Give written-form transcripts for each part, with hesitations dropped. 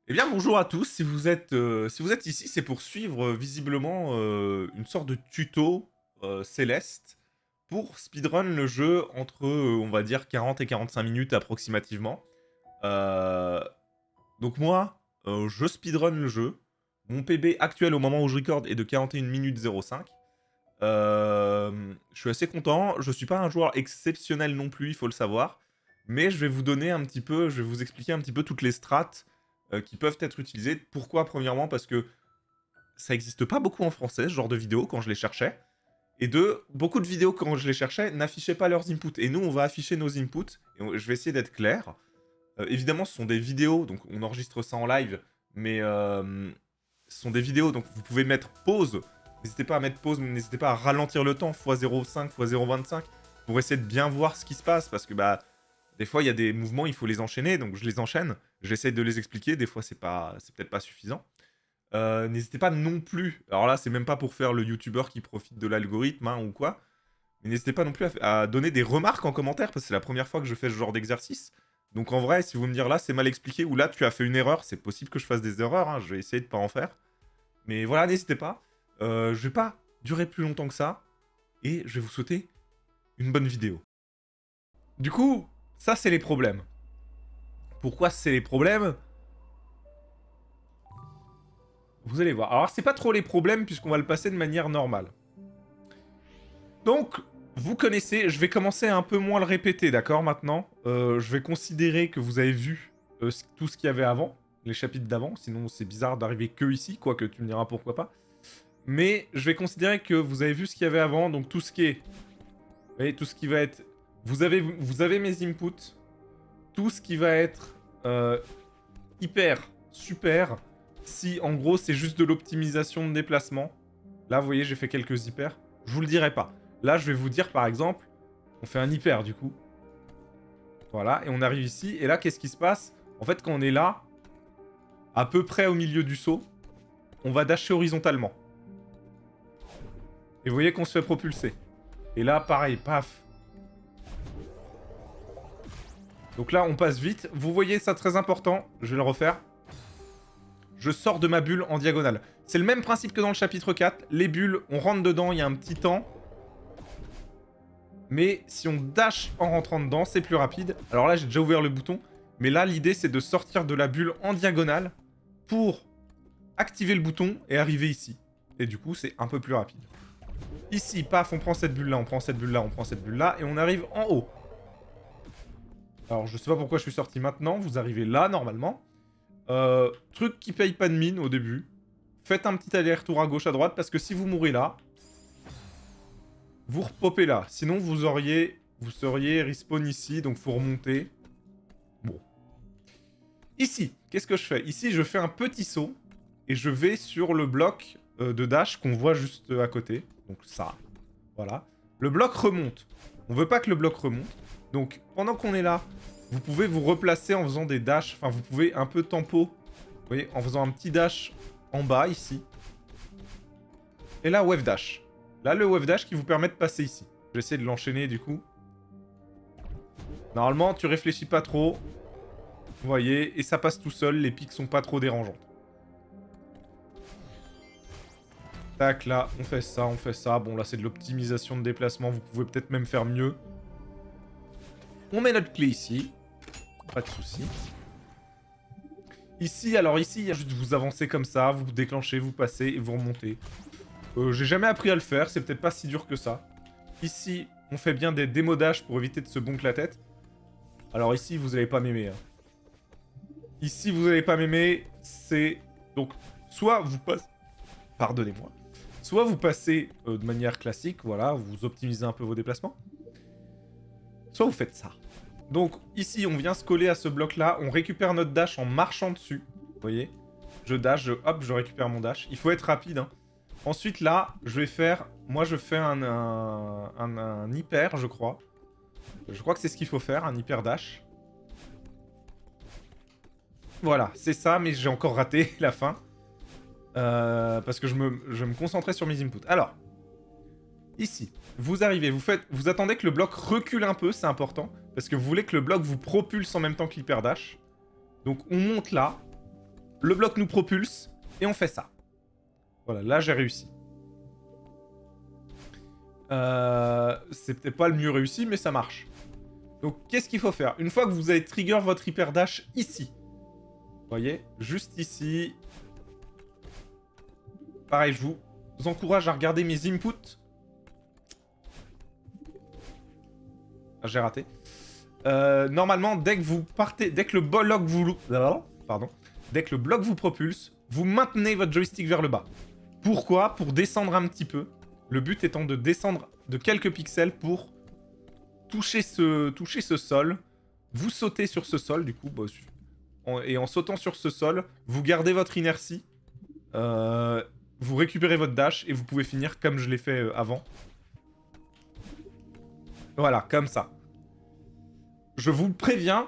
Eh bien, bonjour à tous. Si vous êtes ici, c'est pour suivre visiblement une sorte de tuto céleste pour speedrun le jeu entre, on va dire, 40 et 45 minutes approximativement. Euh, donc moi, je speedrun le jeu. Mon PB actuel au moment où je record est de 41 minutes 05. Je suis assez content. Je suis pas un joueur exceptionnel non plus, il faut le savoir. Mais je vais vous donner un petit peu, je vais vous expliquer un petit peu toutes les strats qui peuvent être utilisées. Pourquoi? Premièrement, parce que ça n'existe pas beaucoup en français, ce genre de vidéos, quand je les cherchais. Et deux, beaucoup de vidéos, quand je les cherchais, n'affichaient pas leurs inputs. Et nous, on va afficher nos inputs. Et je vais essayer d'être clair. Évidemment, ce sont des vidéos, donc on enregistre ça en live. Mais ce sont des vidéos, donc vous pouvez mettre pause. N'hésitez pas à mettre pause, mais n'hésitez pas à ralentir le temps, x0,5, x0,25, pour essayer de bien voir ce qui se passe. Parce que bah, des fois, il y a des mouvements, il faut les enchaîner, donc je les enchaîne. J'essaie de les expliquer, des fois, c'est peut-être pas suffisant. N'hésitez pas non plus, alors là, c'est même pas pour faire le youtubeur qui profite de l'algorithme hein, ou quoi, mais n'hésitez pas non plus à donner des remarques en commentaire, parce que c'est la première fois que je fais ce genre d'exercice. Donc en vrai, si vous me dire là, c'est mal expliqué, ou là, tu as fait une erreur, c'est possible que je fasse des erreurs, hein, je vais essayer de pas en faire. Mais voilà, n'hésitez pas. Je vais pas durer plus longtemps que ça, et je vais vous souhaiter une bonne vidéo. Du coup, ça, c'est les problèmes. Pourquoi c'est les problèmes? Vous allez voir. Alors, c'est pas trop les problèmes, puisqu'on va le passer de manière normale. Donc, vous connaissez, je vais commencer à un peu moins le répéter, d'accord, maintenant. Je vais considérer que vous avez vu tout ce qu'il y avait avant, les chapitres d'avant, sinon c'est bizarre d'arriver que ici, quoique tu me diras pourquoi pas. Mais je vais considérer que vous avez vu ce qu'il y avait avant, donc tout ce qui est... Vous voyez, tout ce qui va être... Vous avez mes inputs, tout ce qui va être hyper, super, si en gros c'est juste de l'optimisation de déplacement. Là, vous voyez, j'ai fait quelques hyper. Je vous le dirai pas. Là, je vais vous dire, par exemple, on fait un hyper, du coup. Voilà, et on arrive ici. Et là, qu'est-ce qui se passe? En fait, quand on est là, à peu près au milieu du saut, on va dasher horizontalement. Et vous voyez qu'on se fait propulser. Et là, pareil, paf. Donc là, on passe vite. Vous voyez ça, très important. Je vais le refaire. Je sors de ma bulle en diagonale. C'est le même principe que dans le chapitre 4. Les bulles, on rentre dedans, il y a un petit temps. Mais si on dash en rentrant dedans, c'est plus rapide. Alors là, j'ai déjà ouvert le bouton. Mais là, l'idée, c'est de sortir de la bulle en diagonale pour activer le bouton et arriver ici. Et du coup, c'est un peu plus rapide. Ici, paf, on prend cette bulle-là, on prend cette bulle-là, on prend cette bulle-là, et on arrive en haut. Alors, je sais pas pourquoi je suis sorti maintenant. Vous arrivez là, normalement. Truc qui paye pas de mine au début. Faites un petit aller-retour à gauche, à droite, parce que si vous mourrez là, vous repopez là. Sinon, vous seriez respawn ici, donc faut remonter. Bon. Ici, qu'est-ce que je fais? Ici, je fais un petit saut, et je vais sur le bloc de dash qu'on voit juste à côté. Donc ça, voilà. Le bloc remonte. On veut pas que le bloc remonte. Donc, pendant qu'on est là, vous pouvez vous replacer en faisant des dashs. Enfin, vous pouvez un peu tempo. Vous voyez, en faisant un petit dash en bas, ici. Et là, wave dash. Là, le wave dash qui vous permet de passer ici. Je vais essayer de l'enchaîner, du coup. Normalement, tu réfléchis pas trop. Vous voyez, et ça passe tout seul. Les pics sont pas trop dérangeantes. Tac, là, on fait ça, on fait ça. Bon, là, c'est de l'optimisation de déplacement. Vous pouvez peut-être même faire mieux. On met notre clé ici. Pas de soucis. Ici, alors ici, juste vous avancez comme ça, vous déclenchez, vous passez et vous remontez. J'ai jamais appris à le faire, c'est peut-être pas si dur que ça. Ici, on fait bien des démodages pour éviter de se bonker la tête. Alors ici, vous allez pas m'aimer. Hein. Ici, vous allez pas m'aimer, c'est... Donc, soit vous passez... Pardonnez-moi. Soit vous passez de manière classique, voilà, vous optimisez un peu vos déplacements. Soit vous faites ça. Donc ici, on vient se coller à ce bloc-là, on récupère notre dash en marchant dessus. Vous voyez? Je dash, hop, je récupère mon dash. Il faut être rapide. Hein. Ensuite, là, je vais faire... Moi, je fais un hyper, je crois. Je crois que c'est ce qu'il faut faire, un hyper dash. Voilà, c'est ça, mais j'ai encore raté la fin. Parce que je me concentrais sur mes inputs. Alors, ici, vous arrivez, vous attendez que le bloc recule un peu, c'est important. Parce que vous voulez que le bloc vous propulse en même temps que l'hyper dash. Donc on monte là. le bloc nous propulse, et on fait ça. Voilà, là j'ai réussi. C'est peut-être pas le mieux réussi, mais ça marche. Donc qu'est-ce qu'il faut faire? Une fois que vous avez trigger votre hyper dash ici, vous voyez, juste ici. Pareil, je vous encourage à regarder mes inputs. Ah, j'ai raté. Normalement, dès que vous partez, dès que le bloc vous... Pardon. Dès que le bloc vous propulse, vous maintenez votre joystick vers le bas. Pourquoi? Pour descendre un petit peu. Le but étant de descendre de quelques pixels pour toucher ce sol. Vous sautez sur ce sol, du coup. Bah, et en sautant sur ce sol, vous gardez votre inertie. Vous récupérez votre dash et vous pouvez finir comme je l'ai fait avant. Voilà, comme ça. Je vous préviens,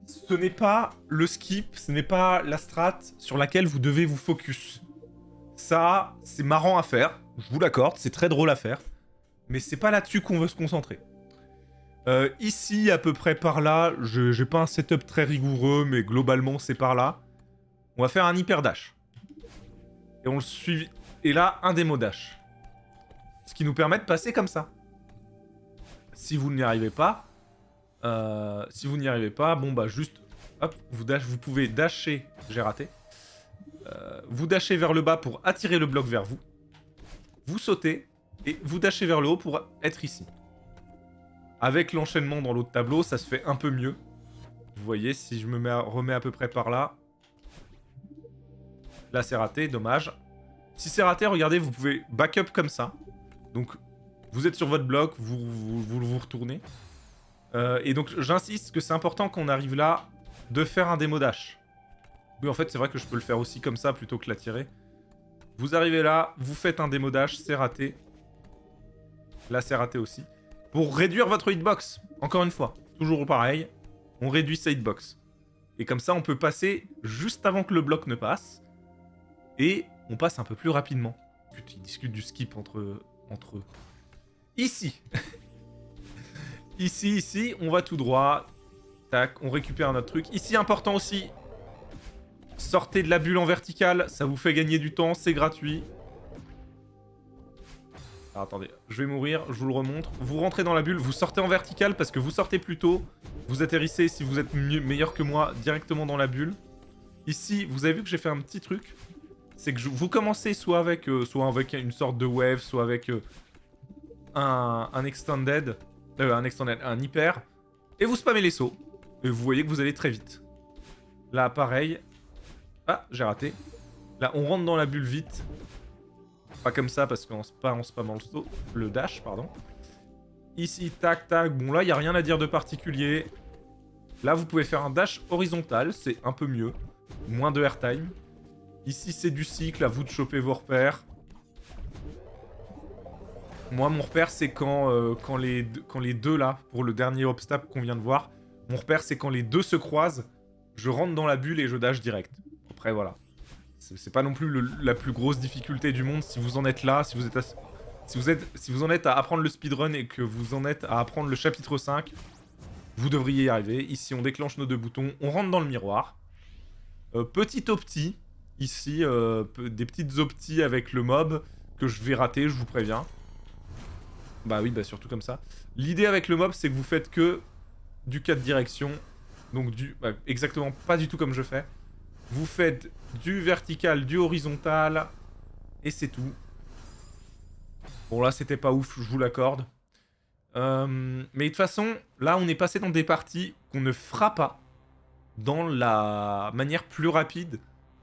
ce n'est pas le skip, ce n'est pas la strat sur laquelle vous devez vous focus. Ça, c'est marrant à faire, je vous l'accorde, c'est très drôle à faire. Mais c'est pas là-dessus qu'on veut se concentrer. Ici, à peu près par là, j'ai pas un setup très rigoureux, mais globalement, c'est par là. On va faire un hyper dash. Et on le suit. Et là, un démo dash. Ce qui nous permet de passer comme ça. Si vous n'y arrivez pas... bon bah juste... Hop, vous pouvez dasher... J'ai raté. Vous dashez vers le bas pour attirer le bloc vers vous. Vous sautez. Et vous dashez vers le haut pour être ici. Avec l'enchaînement dans l'autre tableau, ça se fait un peu mieux. Vous voyez, si je me remets à peu près par là. Là, c'est raté, dommage. Si c'est raté, regardez, vous pouvez backup comme ça. Donc, vous êtes sur votre bloc, vous retournez. Et donc, j'insiste que c'est important qu'on arrive là de faire un démo dash. Oui, en fait, c'est vrai que je peux le faire aussi comme ça plutôt que l'attirer. Vous arrivez là, vous faites un démo dash, c'est raté. Là, c'est raté aussi. Pour réduire votre hitbox, encore une fois, toujours pareil, on réduit sa hitbox. Et comme ça, on peut passer juste avant que le bloc ne passe. Et on passe un peu plus rapidement. Ils discutent du skip entre eux. Ici. Ici, on va tout droit. Tac, on récupère notre truc. Ici, important aussi, sortez de la bulle en verticale, ça vous fait gagner du temps, c'est gratuit. Alors, attendez, je vais mourir, je vous le remontre. Vous rentrez dans la bulle, vous sortez en verticale parce que vous sortez plus tôt. Vous atterrissez, si vous êtes meilleur que moi, directement dans la bulle. Ici, vous avez vu que j'ai fait un petit truc. C'est que vous commencez soit avec une sorte de wave, soit avec un extended, un hyper, et vous spammez les sauts. Et vous voyez que vous allez très vite. Là, pareil. Ah, j'ai raté. Là, on rentre dans la bulle vite. Pas comme ça, parce qu'en spammant le saut. Le dash, pardon. Ici, tac, tac. Bon, là, il n'y a rien à dire de particulier. Là, vous pouvez faire un dash horizontal. C'est un peu mieux. Moins de airtime. Ici, c'est du cycle. À vous de choper vos repères. Moi, mon repère, c'est quand les deux, là, pour le dernier obstacle qu'on vient de voir, mon repère, c'est quand les deux se croisent, je rentre dans la bulle et je dash direct. Après, voilà. C'est pas non plus la plus grosse difficulté du monde si vous en êtes là, si vous en êtes à apprendre le speedrun et que vous en êtes à apprendre le chapitre 5, vous devriez y arriver. Ici, on déclenche nos deux boutons, on rentre dans le miroir. Petit opti, ici, des petites optis avec le mob que je vais rater, je vous préviens. Bah oui, bah surtout comme ça. L'idée avec le mob, c'est que vous faites que du 4 directions. Donc exactement pas du tout comme je fais. Vous faites du vertical, du horizontal. Et c'est tout. Bon là, c'était pas ouf, je vous l'accorde. Mais de toute façon, là, on est passé dans des parties qu'on ne fera pas dans la manière plus rapide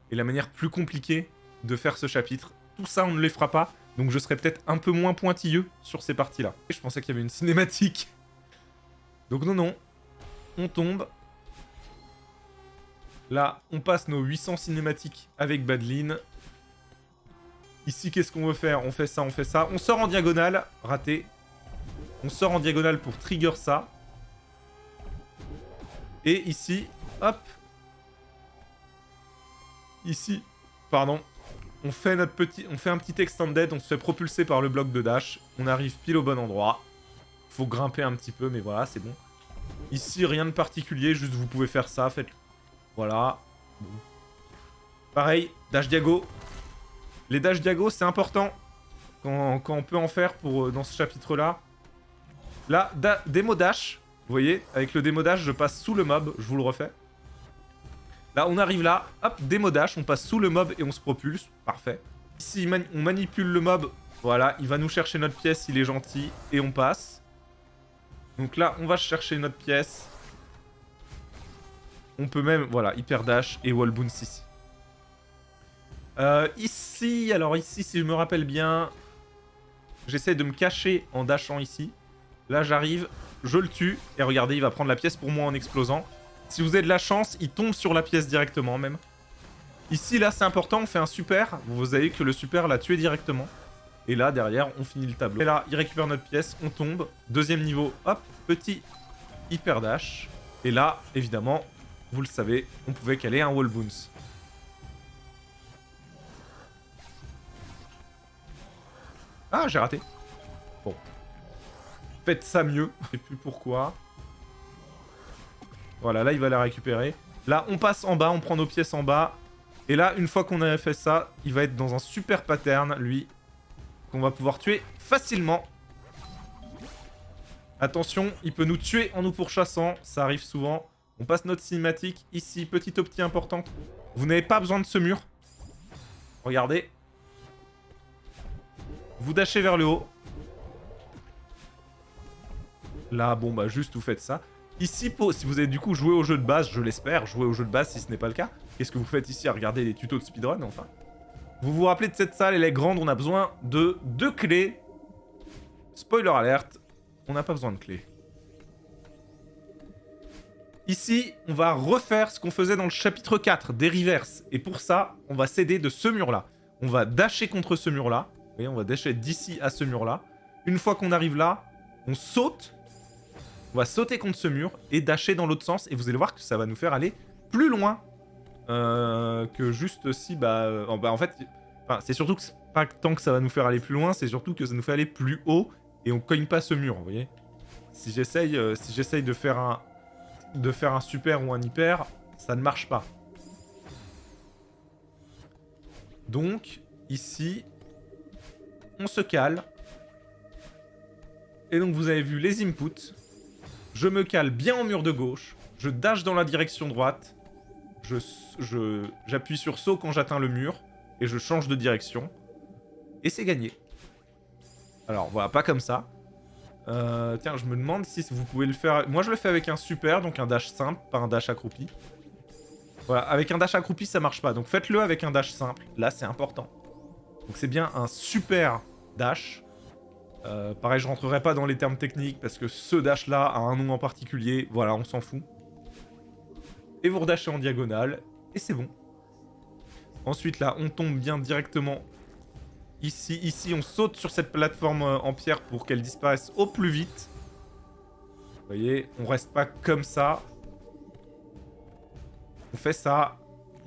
et la manière plus compliquée de faire ce chapitre. Tout ça, on ne les fera pas. Donc je serai peut-être un peu moins pointilleux sur ces parties-là. Je pensais qu'il y avait une cinématique. Donc non. On tombe. Là, on passe nos 800 cinématiques avec Badlin. Ici, qu'est-ce qu'on veut faire? On fait ça, on fait ça. On sort en diagonale. Raté. On sort en diagonale pour trigger ça. Et ici, hop. Ici, pardon. On fait un petit extended, on se fait propulser par le bloc de dash. On arrive pile au bon endroit. Faut grimper un petit peu, mais voilà, c'est bon. Ici, rien de particulier, juste vous pouvez faire ça, faites... Voilà. Bon. Pareil, dash diago. Les dash diago, c'est important quand on peut en faire pour, dans ce chapitre-là. Là, démo dash. Vous voyez, avec le démo dash, je passe sous le mob. Je vous le refais. Là, on arrive là. Hop, démo dash. On passe sous le mob et on se propulse. Parfait. Ici, on manipule le mob. Voilà, il va nous chercher notre pièce, il est gentil. Et on passe. Donc là, on va chercher notre pièce. On peut même, voilà, hyper dash et wall bounce ici. Ici, alors ici, si je me rappelle bien, j'essaie de me cacher en dashant ici. Là, j'arrive, je le tue. Et regardez, il va prendre la pièce pour moi en explosant. Si vous avez de la chance, il tombe sur la pièce directement même. Ici, là, c'est important, on fait un super. Vous savez que le super l'a tué directement. Et là, derrière, on finit le tableau. Et là, il récupère notre pièce, on tombe. Deuxième niveau, hop, petit hyper dash. Et là, évidemment, vous le savez, on pouvait caler un wall bounce. Ah, j'ai raté. Bon. Faites ça mieux. Je sais plus pourquoi. Voilà, là, il va la récupérer. Là, on passe en bas, on prend nos pièces en bas. Et là, une fois qu'on a fait ça, il va être dans un super pattern, lui, qu'on va pouvoir tuer facilement. Attention, il peut nous tuer en nous pourchassant. Ça arrive souvent. On passe notre cinématique. Ici, petite optique importante. Vous n'avez pas besoin de ce mur. Regardez. Vous dashez vers le haut. Là, bon, bah, juste vous faites ça. Ici, si vous avez du coup joué au jeu de base, je l'espère, joué au jeu de base si ce n'est pas le cas. Qu'est-ce que vous faites ici à regarder les tutos de speedrun, enfin? Vous vous rappelez de cette salle, elle est grande, on a besoin de 2 clés. Spoiler alert, on n'a pas besoin de clés. Ici, on va refaire ce qu'on faisait dans le chapitre 4, des reverses. Et pour ça, on va s'aider de ce mur-là. On va dasher contre ce mur-là. Vous voyez, on va dasher d'ici à ce mur-là. Une fois qu'on arrive là, on saute. On va sauter contre ce mur et dasher dans l'autre sens. Et vous allez voir que ça va nous faire aller plus loin que juste si... en fait, c'est surtout que c'est pas tant que ça va nous faire aller plus loin, c'est surtout que ça nous fait aller plus haut et on cogne pas ce mur, vous voyez. Si j'essaye de faire un super ou un hyper, ça ne marche pas. Donc, ici, on se cale. Et donc, vous avez vu les inputs. Je me cale bien au mur de gauche. Je dash dans la direction droite. J'appuie sur saut quand j'atteins le mur. Et je change de direction. Et c'est gagné. Alors, voilà, pas comme ça. Tiens, je me demande si vous pouvez le faire... Moi, je le fais avec un super, donc un dash simple, pas un dash accroupi. Voilà, avec un dash accroupi, ça marche pas. Donc faites-le avec un dash simple. Là, c'est important. Donc c'est bien un super dash. Pareil, je rentrerai pas dans les termes techniques parce que ce dash-là a un nom en particulier. Voilà, on s'en fout. Et vous redashez en diagonale. Et c'est bon. Ensuite, là, on tombe bien directement ici. Ici, on saute sur cette plateforme en pierre pour qu'elle disparaisse au plus vite. Vous voyez, on reste pas comme ça. On fait ça.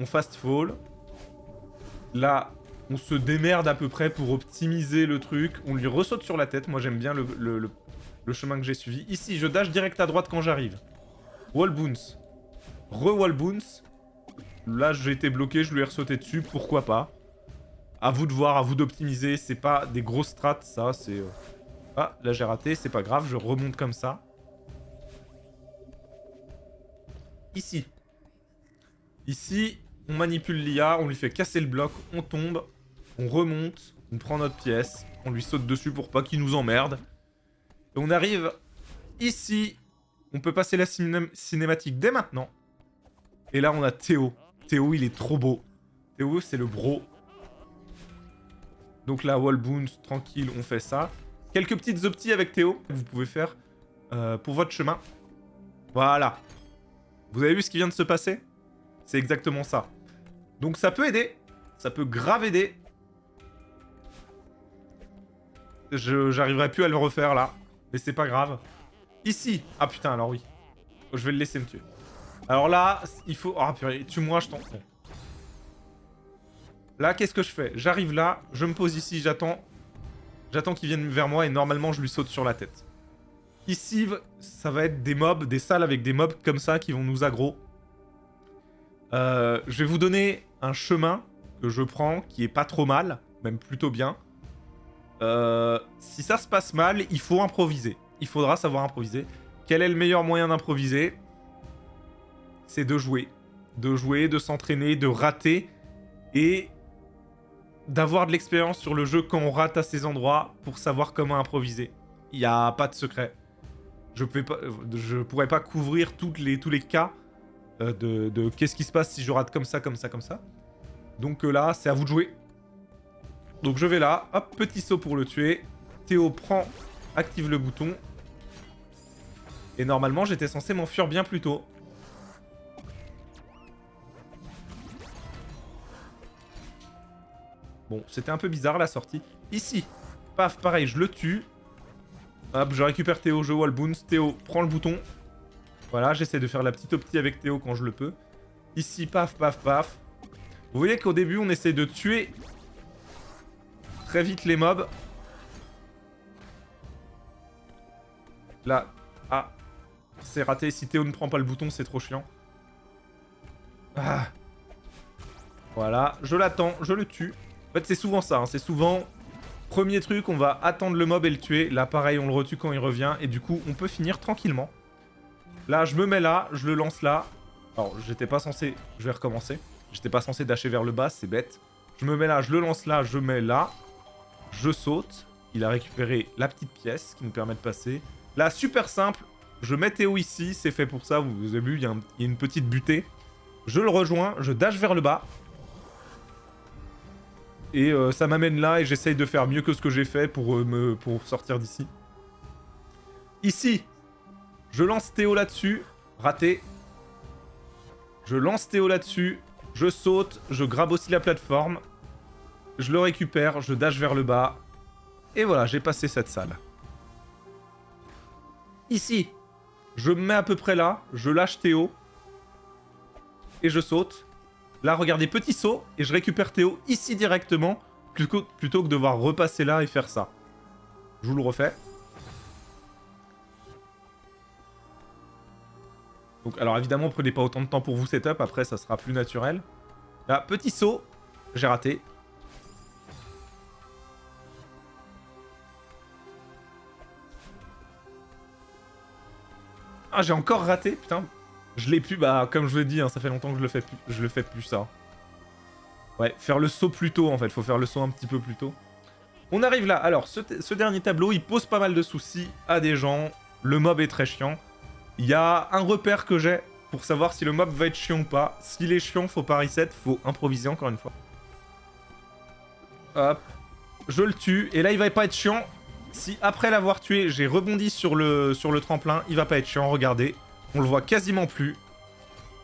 On fast fall. Là, on se démerde à peu près pour optimiser le truc. On lui ressaute sur la tête. Moi, j'aime bien le chemin que j'ai suivi. Ici, je dash direct à droite quand j'arrive. Wall bounce. Re-wall bounce. Là, j'ai été bloqué, je lui ai ressauté dessus. Pourquoi pas? À vous de voir, à vous d'optimiser. C'est pas des grosses strats, ça. C'est... Ah, là, j'ai raté. C'est pas grave, je remonte comme ça. Ici. Ici, on manipule l'IA, on lui fait casser le bloc, on tombe, on remonte, on prend notre pièce, on lui saute dessus pour pas qu'il nous emmerde. Et on arrive ici, on peut passer la cinématique dès maintenant. Et là, on a Théo. Théo, il est trop beau. Théo, c'est le bro. Donc là, wall bounce, tranquille, on fait ça. Quelques petites opties avec Théo que vous pouvez faire pour votre chemin. Voilà. Vous avez vu ce qui vient de se passer? C'est exactement ça. Donc ça peut aider. Ça peut grave aider. J'arriverai plus à le refaire là. Mais c'est pas grave. Ici. Ah putain, alors oui. Je vais le laisser me tuer. Alors là, il faut... Ah purée, tue-moi, je t'en... Bon. Là, qu'est-ce que je fais? J'arrive là, je me pose ici, j'attends. J'attends qu'il vienne vers moi et normalement, je lui saute sur la tête. Ici, ça va être des mobs, des salles avec des mobs comme ça qui vont nous aggro. Je vais vous donner un chemin que je prends qui est pas trop mal, même plutôt bien. Si ça se passe mal, il faut improviser. Il faudra savoir improviser. Quel est le meilleur moyen d'improviser? C'est de jouer. De jouer, de s'entraîner, de rater et d'avoir de l'expérience sur le jeu quand on rate à ces endroits pour savoir comment improviser. Il n'y a pas de secret. Je pourrais pas couvrir tous les cas de qu'est-ce qui se passe si je rate comme ça, comme ça, comme ça. Donc là, c'est à vous de jouer. Donc je vais là, hop, petit saut pour le tuer. Théo prend, active le bouton. Et normalement, j'étais censé m'enfuir bien plus tôt. Bon, c'était un peu bizarre la sortie. Ici, paf, pareil, je le tue. Hop, je récupère Théo, je wall bounce. Théo prend le bouton. Voilà, j'essaie de faire la petite opti avec Théo quand je le peux. Ici, paf, paf, paf. Vous voyez qu'au début, on essaie de tuer très vite les mobs. Là, ah, c'est raté. Si Théo ne prend pas le bouton, c'est trop chiant. Ah. Voilà, je l'attends, je le tue. En fait, c'est souvent ça, hein. C'est souvent... Premier truc, on va attendre le mob et le tuer. Là, pareil, on le retue quand il revient. Et du coup, on peut finir tranquillement. Là, je me mets là, je le lance là. Alors, j'étais pas censé... Je vais recommencer. J'étais pas censé dasher vers le bas, c'est bête. Je me mets là, je le lance là, je mets là. Je saute. Il a récupéré la petite pièce qui nous permet de passer. Là, super simple. Je mets Théo ici, c'est fait pour ça. Vous avez vu, il y a une petite butée. Je le rejoins, je dash vers le bas. Et ça m'amène là et j'essaye de faire mieux que ce que j'ai fait pour sortir d'ici. Ici, je lance Théo là-dessus. Raté. Je lance Théo là-dessus. Je saute. Je grabe aussi la plateforme. Je le récupère. Je dash vers le bas. Et voilà, j'ai passé cette salle. Ici, je me mets à peu près là. Je lâche Théo. Et je saute. Là, regardez, petit saut, et je récupère Théo ici directement, plutôt que de devoir repasser là et faire ça. Je vous le refais. Donc, alors évidemment, prenez pas autant de temps pour vous setup, après ça sera plus naturel. Là, petit saut, j'ai raté. Ah, j'ai encore raté, putain. Je l'ai plus, bah comme je vous l'ai dit, hein, ça fait longtemps que je le fais plus ça. Ouais, faire le saut plus tôt en fait, faut faire le saut un petit peu plus tôt. On arrive là, alors ce dernier tableau, il pose pas mal de soucis à des gens. Le mob est très chiant. Il y a un repère que j'ai pour savoir si le mob va être chiant ou pas. S'il est chiant, faut pas reset, faut improviser encore une fois. Hop, je le tue, et là il va pas être chiant. Si après l'avoir tué, j'ai rebondi sur le tremplin, il va pas être chiant, regardez. On le voit quasiment plus.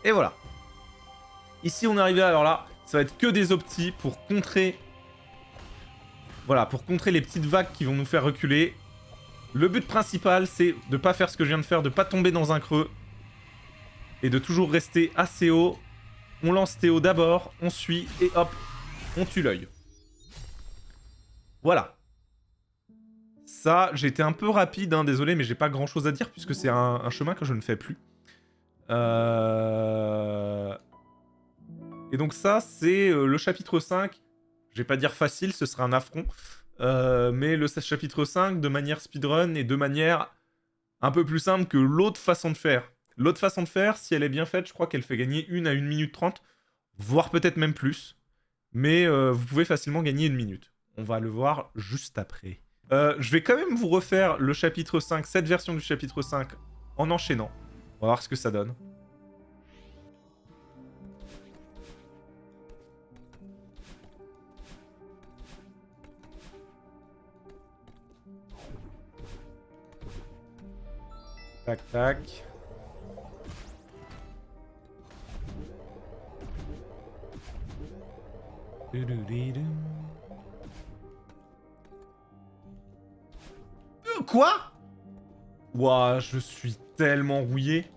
Et voilà. Ici on est arrivé, alors là, ça va être que des optis pour contrer... Voilà, pour contrer les petites vagues qui vont nous faire reculer. Le but principal, c'est de pas faire ce que je viens de faire, de pas tomber dans un creux. Et de toujours rester assez haut. On lance Théo d'abord, on suit, et hop, on tue l'œil. Voilà. Ça, j'ai été un peu rapide, hein, désolé, mais j'ai pas grand chose à dire puisque c'est un chemin que je ne fais plus. Et donc ça, c'est le chapitre 5. Je vais pas dire facile, ce sera un affront. Mais le chapitre 5, de manière speedrun et de manière un peu plus simple que l'autre façon de faire. L'autre façon de faire, si elle est bien faite, je crois qu'elle fait gagner 1 à 1 minute 30, voire peut-être même plus. Mais vous pouvez facilement gagner 1 minute. On va le voir juste après. Je vais quand même vous refaire le chapitre 5, cette version du chapitre 5, en enchaînant. On va voir ce que ça donne. Tac, tac. Quoi? Ouah, je suis tellement rouillé.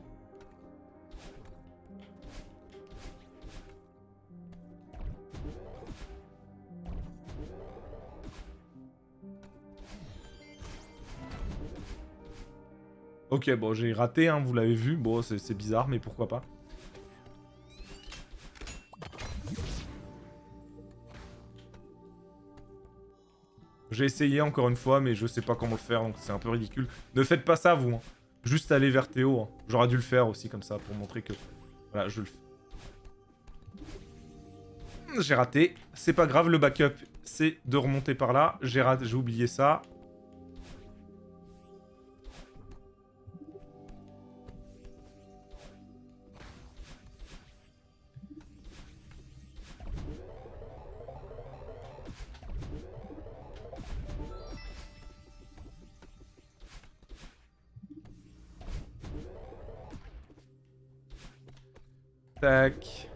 Ok, bon, j'ai raté, hein, vous l'avez vu. Bon, c'est bizarre, mais pourquoi pas. J'ai essayé encore une fois, mais je sais pas comment le faire, donc c'est un peu ridicule. Ne faites pas ça, vous. Hein. Juste aller vers Théo. Hein. J'aurais dû le faire aussi, comme ça, pour montrer que... Voilà, je le fais. J'ai raté. C'est pas grave, le backup, c'est de remonter par là. J'ai oublié ça. Tac.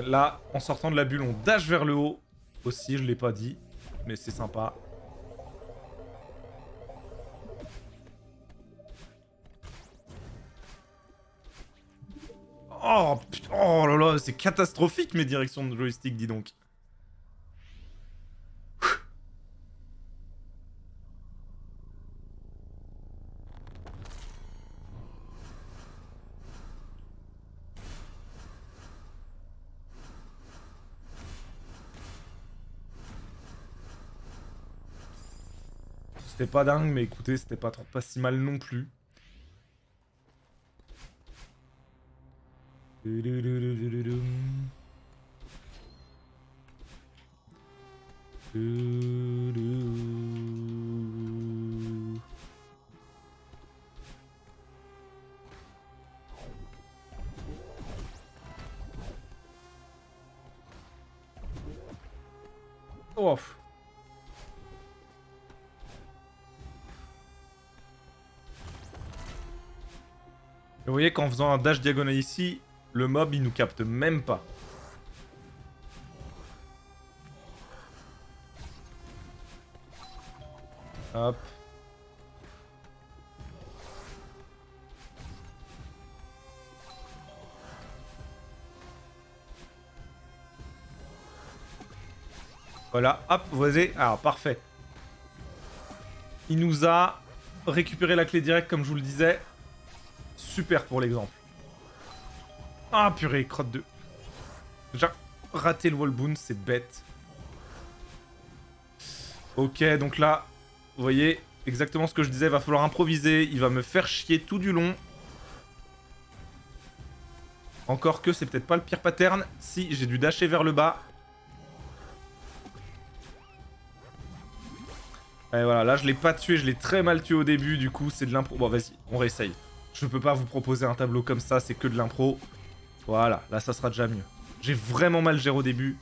Là, en sortant de la bulle, on dash vers le haut. Aussi, je l'ai pas dit, mais c'est sympa. Oh, putain, oh là là, c'est catastrophique mes directions de joystick, dis donc. C'était pas dingue, mais écoutez, c'était pas si mal non plus. Oh. Vous voyez qu'en faisant un dash diagonal ici, le mob il nous capte même pas. Hop. Voilà, hop, vous voyez. Alors, parfait. Il nous a récupéré la clé directe, comme je vous le disais. Super pour l'exemple. Ah, purée, crotte de... Déjà, raté le wall boon, c'est bête. Ok, donc là, vous voyez, exactement ce que je disais, va falloir improviser. Il va me faire chier tout du long. Encore que c'est peut-être pas le pire pattern. Si, j'ai dû dasher vers le bas. Et voilà, là je l'ai pas tué, je l'ai très mal tué au début, du coup c'est de l'impro. Bon vas-y, on réessaye. Je peux pas vous proposer un tableau comme ça, c'est que de l'impro. Voilà, là ça sera déjà mieux. J'ai vraiment mal géré au début.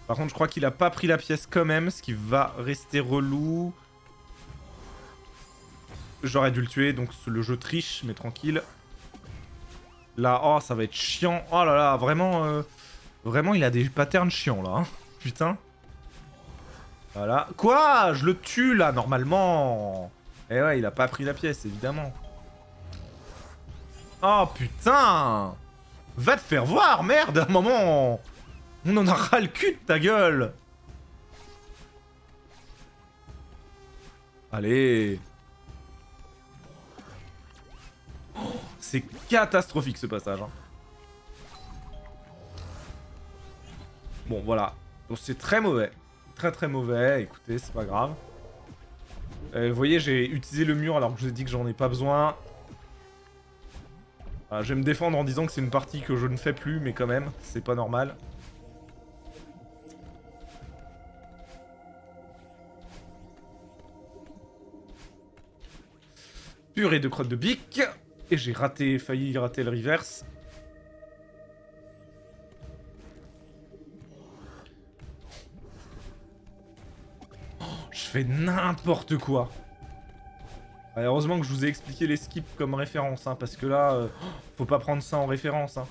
Par contre je crois qu'il a pas pris la pièce quand même, ce qui va rester relou. J'aurais dû le tuer, donc le jeu triche, mais tranquille. Là, oh ça va être chiant. Oh là là, vraiment, vraiment il a des patterns chiants là. Hein. Putain. Voilà. Quoi? Je le tue là, normalement. Eh ouais, il a pas pris la pièce, évidemment. Oh putain! Va te faire voir, merde, à un moment! On en a ras le cul de ta gueule! Allez! Oh, c'est catastrophique ce passage. Hein. Bon, voilà. Donc c'est très mauvais. Très très mauvais, écoutez, c'est pas grave. Vous voyez, j'ai utilisé le mur alors que je vous ai dit que j'en ai pas besoin. Voilà, je vais me défendre en disant que c'est une partie que je ne fais plus, mais quand même, c'est pas normal. Purée de crotte de bique. Et j'ai failli rater le reverse. Oh, je fais n'importe quoi. Heureusement que je vous ai expliqué les skips comme référence, hein, parce que là, faut pas prendre ça en référence. Hein.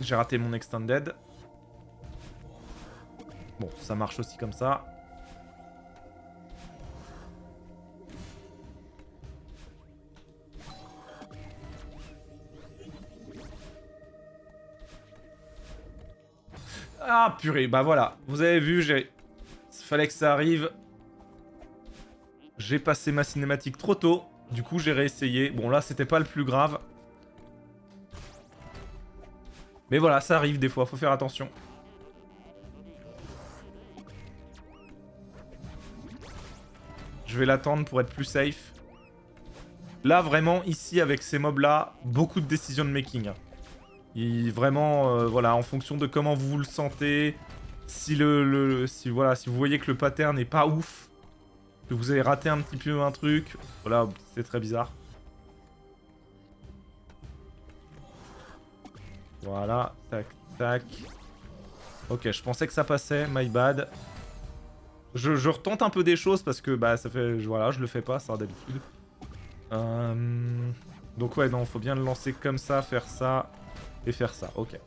J'ai raté mon extended. Bon, ça marche aussi comme ça. Ah, purée, bah voilà. Vous avez vu, fallait que ça arrive. J'ai passé ma cinématique trop tôt. Du coup, j'ai réessayé. Bon, là, c'était pas le plus grave. Mais voilà, ça arrive des fois, faut faire attention. Je vais l'attendre pour être plus safe. Là, vraiment, ici, avec ces mobs-là, beaucoup de décisions de making. Vraiment, voilà, en fonction de comment vous le sentez, si si vous voyez que le pattern n'est pas ouf, que vous avez raté un petit peu un truc, voilà, c'est très bizarre. Voilà, tac, tac. Ok, je pensais que ça passait, my bad. Je retente un peu des choses parce que, bah, ça fait... Voilà, je le fais pas, ça, d'habitude. Donc ouais, non, faut bien le lancer comme ça, faire ça, et faire ça, ok.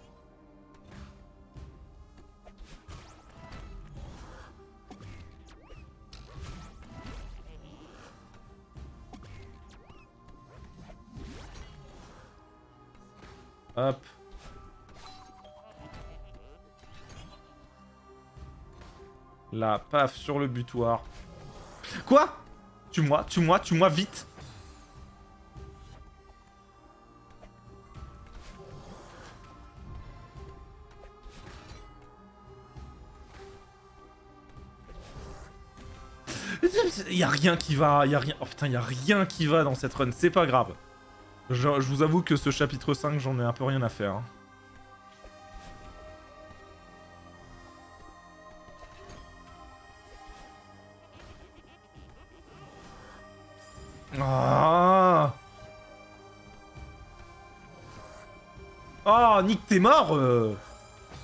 Hop. Là, paf, sur le butoir. Quoi? Tue-moi, vite. Y a rien qui va, y a rien... Oh putain, y a rien qui va dans cette run, c'est pas grave. Je vous avoue que ce chapitre 5, j'en ai un peu rien à faire. Hein. Ah oh, Nick, t'es mort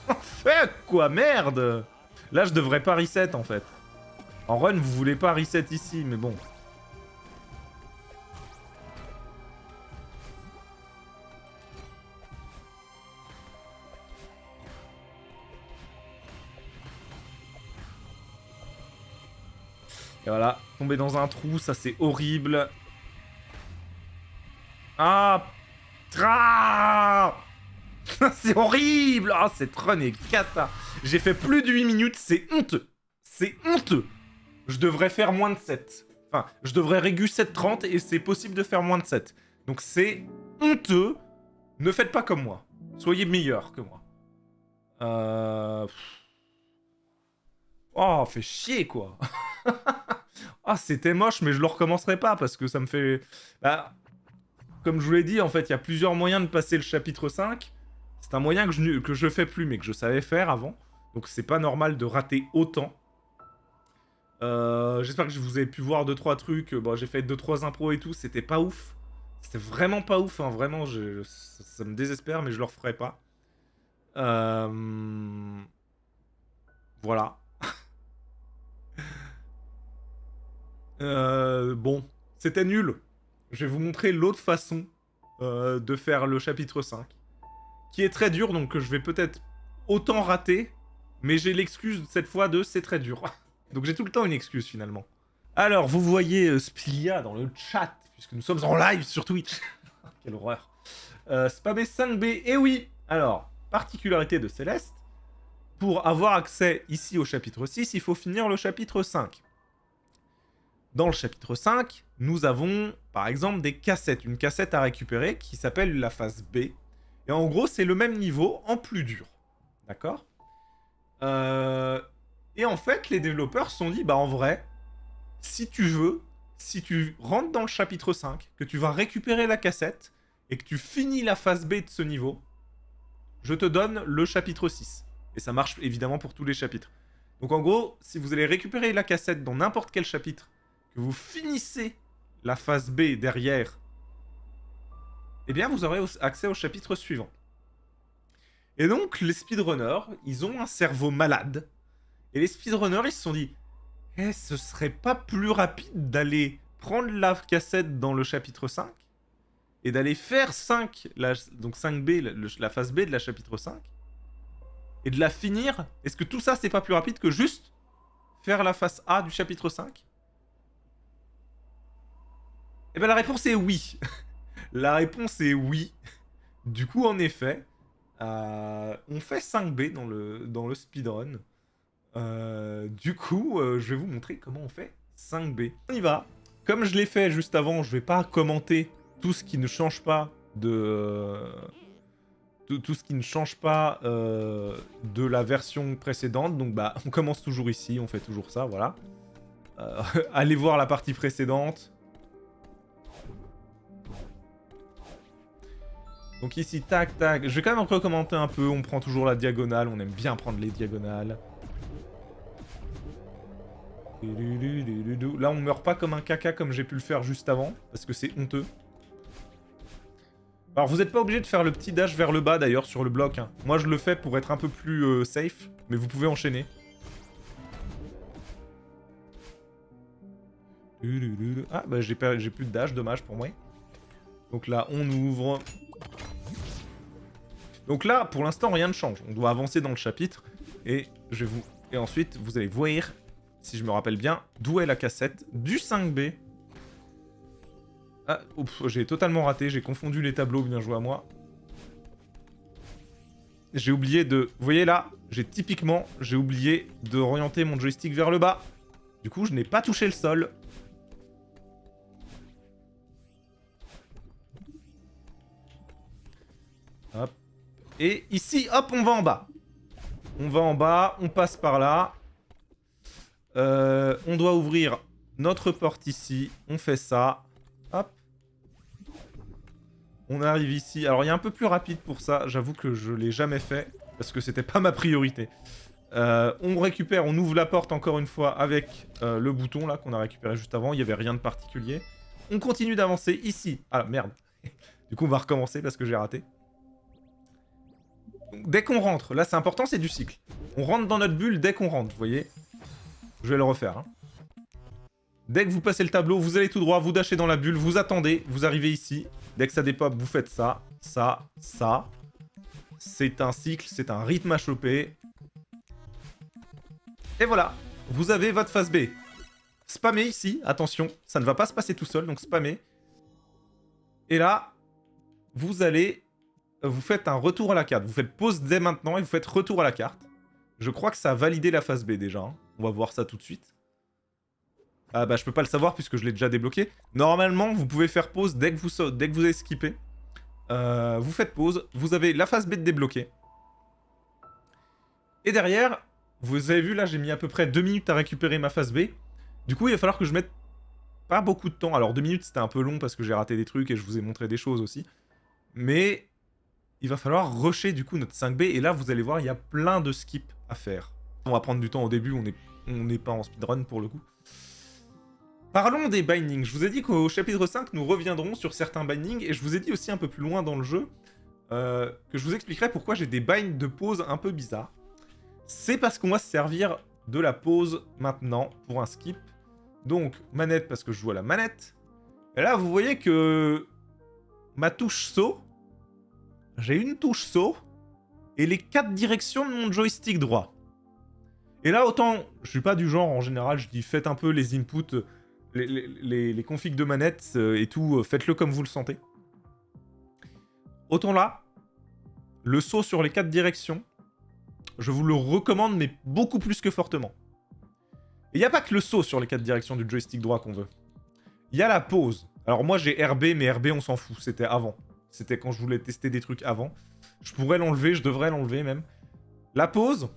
Fuck, quoi, merde. Là, je devrais pas reset, en fait. En run, vous voulez pas reset ici, mais bon. Et voilà, tomber dans un trou, ça c'est horrible. Ah c'est horrible. Ah, cette run est cata. J'ai fait plus de 8 minutes, c'est honteux. C'est honteux. Je devrais faire moins de 7. Enfin, je devrais régu 7,30 et c'est possible de faire moins de 7. Donc c'est honteux. Ne faites pas comme moi. Soyez meilleurs que moi. Oh, fait chier, quoi. Ah, c'était moche, mais je le recommencerai pas parce que ça me fait... Bah, comme je vous l'ai dit, en fait, il y a plusieurs moyens de passer le chapitre 5. C'est un moyen que je fais plus, mais que je savais faire avant. Donc c'est pas normal de rater autant. J'espère que vous avez pu voir 2-3 trucs. Bon, j'ai fait 2-3 impros et tout, c'était pas ouf. C'était vraiment pas ouf, hein. Vraiment, ça me désespère, mais je le referai pas. Voilà. Bon, c'était nul. Je vais vous montrer l'autre façon de faire le chapitre 5. Qui est très dur, donc je vais peut-être autant rater, mais j'ai l'excuse cette fois de c'est très dur. Donc j'ai tout le temps une excuse finalement. Alors, vous voyez Splia dans le chat, puisque nous sommes en live sur Twitch. Quelle horreur. Spammer 5B, et oui. Alors, particularité de Céleste, pour avoir accès ici au chapitre 6, il faut finir le chapitre 5. Dans le chapitre 5, nous avons par exemple des cassettes, une cassette à récupérer qui s'appelle la phase B. Et en gros, c'est le même niveau en plus dur. D'accord Et en fait, les développeurs se sont dit, bah en vrai, si tu veux, si tu rentres dans le chapitre 5, que tu vas récupérer la cassette, et que tu finis la phase B de ce niveau, je te donne le chapitre 6. Et ça marche évidemment pour tous les chapitres. Donc en gros, si vous allez récupérer la cassette dans n'importe quel chapitre, que vous finissez la phase B derrière, eh bien vous aurez accès au chapitre suivant. Et donc les speedrunners, ils ont un cerveau malade. Et les speedrunners, ils se sont dit, eh, ce serait pas plus rapide d'aller prendre la cassette dans le chapitre 5 et d'aller faire 5, donc 5B, la phase B de la chapitre 5, et de la finir. Est-ce que tout ça, c'est pas plus rapide que juste faire la phase A du chapitre 5? Eh ben la réponse est oui. La réponse est oui. Du coup, en effet, on fait 5B dans le speedrun. Du coup, je vais vous montrer comment on fait 5B. On y va. Comme je l'ai fait juste avant, je vais pas commenter tout ce qui ne change pas de... tout ce qui ne change pas de la version précédente. Donc bah, on commence toujours ici, on fait toujours ça, voilà. Allez voir la partie précédente. Donc ici, tac, tac. Je vais quand même recommencer un peu. On prend toujours la diagonale. On aime bien prendre les diagonales. Là, on meurt pas comme un caca comme j'ai pu le faire juste avant. Parce que c'est honteux. Alors, vous n'êtes pas obligé de faire le petit dash vers le bas, d'ailleurs, sur le bloc. Hein. Moi, je le fais pour être un peu plus safe. Mais vous pouvez enchaîner. Ah, bah j'ai plus de dash, dommage pour moi. Donc là, on ouvre. Donc là, pour l'instant, rien ne change. On doit avancer dans le chapitre. Et ensuite, vous allez voir, si je me rappelle bien, d'où est la cassette du 5B. Ah, j'ai totalement raté. J'ai confondu les tableaux. Bien joué à moi. J'ai oublié de... Vous voyez là, j'ai oublié d'orienter mon joystick vers le bas. Du coup, je n'ai pas touché le sol. Hop. Et ici, hop, on va en bas. On va en bas, on passe par là. On doit ouvrir notre porte ici. On fait ça. Hop. On arrive ici. Alors, il y a un peu plus rapide pour ça. J'avoue que je l'ai jamais fait. Parce que c'était pas ma priorité. On récupère, on ouvre la porte encore une fois avec le bouton là qu'on a récupéré juste avant. Il n'y avait rien de particulier. On continue d'avancer ici. Ah, merde. Du coup, on va recommencer parce que j'ai raté. Donc, dès qu'on rentre, là c'est important, c'est du cycle. On rentre dans notre bulle dès qu'on rentre, vous voyez. Je vais le refaire. Hein. Dès que vous passez le tableau, vous allez tout droit, vous dashez dans la bulle, vous attendez, vous arrivez ici. Dès que ça dépop, vous faites ça, ça, ça. C'est un cycle, c'est un rythme à choper. Et voilà, vous avez votre phase B. Spammez ici, attention, ça ne va pas se passer tout seul, donc spammez. Et là, vous allez... Vous faites un retour à la carte. Vous faites pause dès maintenant et vous faites retour à la carte. Je crois que ça a validé la phase B déjà. Hein. On va voir ça tout de suite. Ah bah je peux pas le savoir puisque je l'ai déjà débloqué. Normalement, vous pouvez faire pause dès que vous avez skippé. Vous faites pause. Vous avez la phase B de débloquer. Et derrière, vous avez vu là, j'ai mis à peu près 2 minutes à récupérer ma phase B. Du coup, il va falloir que je mette pas beaucoup de temps. Alors 2 minutes, c'était un peu long parce que j'ai raté des trucs et je vous ai montré des choses aussi. Mais... il va falloir rusher du coup notre 5B et là vous allez voir il y a plein de skips à faire. On va prendre du temps au début, on n'est pas en speedrun pour le coup. Parlons des bindings. Je vous ai dit qu'au chapitre 5 nous reviendrons sur certains bindings et je vous ai dit aussi un peu plus loin dans le jeu que je vous expliquerai pourquoi j'ai des binds de pause un peu bizarres. C'est parce qu'on va se servir de la pause maintenant pour un skip. Donc manette parce que je joue à la manette. Et là vous voyez que ma touche saut, j'ai une touche saut et les 4 directions de mon joystick droit. Et là, autant, je suis pas du genre, en général, je dis faites un peu les inputs, les configs de manette et tout, faites-le comme vous le sentez. Autant là, le saut sur les 4 directions, je vous le recommande, mais beaucoup plus que fortement. Et il n'y a pas que le saut sur les 4 directions du joystick droit qu'on veut. Il y a la pause. Alors moi, j'ai RB, mais RB, on s'en fout, c'était avant. C'était quand je voulais tester des trucs avant. Je pourrais l'enlever, je devrais l'enlever même. La pause,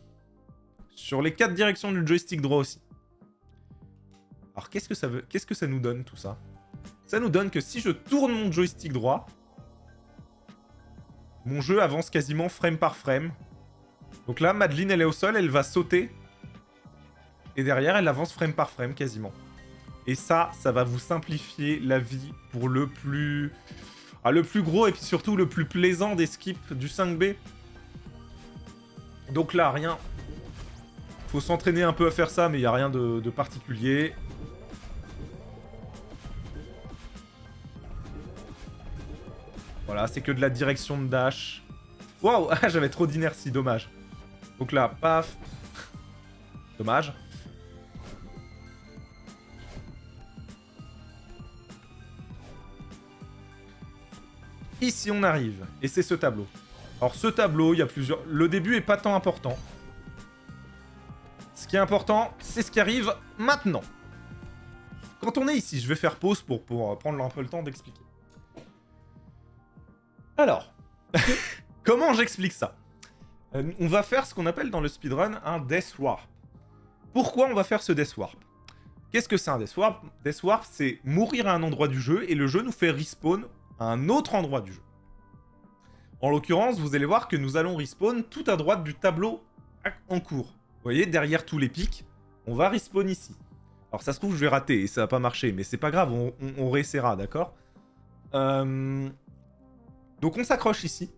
sur les 4 directions du joystick droit aussi. Alors qu'est-ce que ça veut, qu'est-ce que ça nous donne tout ça? Ça nous donne que si je tourne mon joystick droit, mon jeu avance quasiment frame par frame. Donc là, Madeline, elle est au sol, elle va sauter. Et derrière, elle avance frame par frame quasiment. Et ça va vous simplifier la vie pour le plus... Ah, le plus gros et puis surtout le plus plaisant des skips du 5B. Donc là, rien. Faut s'entraîner un peu à faire ça, mais il n'y a rien de particulier. Voilà, c'est que de la direction de dash. Waouh, j'avais trop d'inertie, dommage. Donc là, paf. Dommage. Ici, on arrive. Et c'est ce tableau. Alors ce tableau, il y a plusieurs... Le début est pas tant important. Ce qui est important, c'est ce qui arrive maintenant. Quand on est ici, je vais faire pause pour prendre un peu le temps d'expliquer. Alors, comment j'explique ça? On va faire ce qu'on appelle dans le speedrun un Death Warp. Pourquoi on va faire ce Death Warp? Qu'est-ce que c'est un Death Warp? Death Warp, c'est mourir à un endroit du jeu et le jeu nous fait respawn à un autre endroit du jeu. En l'occurrence, vous allez voir que nous allons respawn tout à droite du tableau en cours. Vous voyez, derrière tous les pics, on va respawn ici. Alors ça se trouve, je vais rater et ça va pas marcher, mais c'est pas grave, on réessayera, d'accord? Donc on s'accroche ici.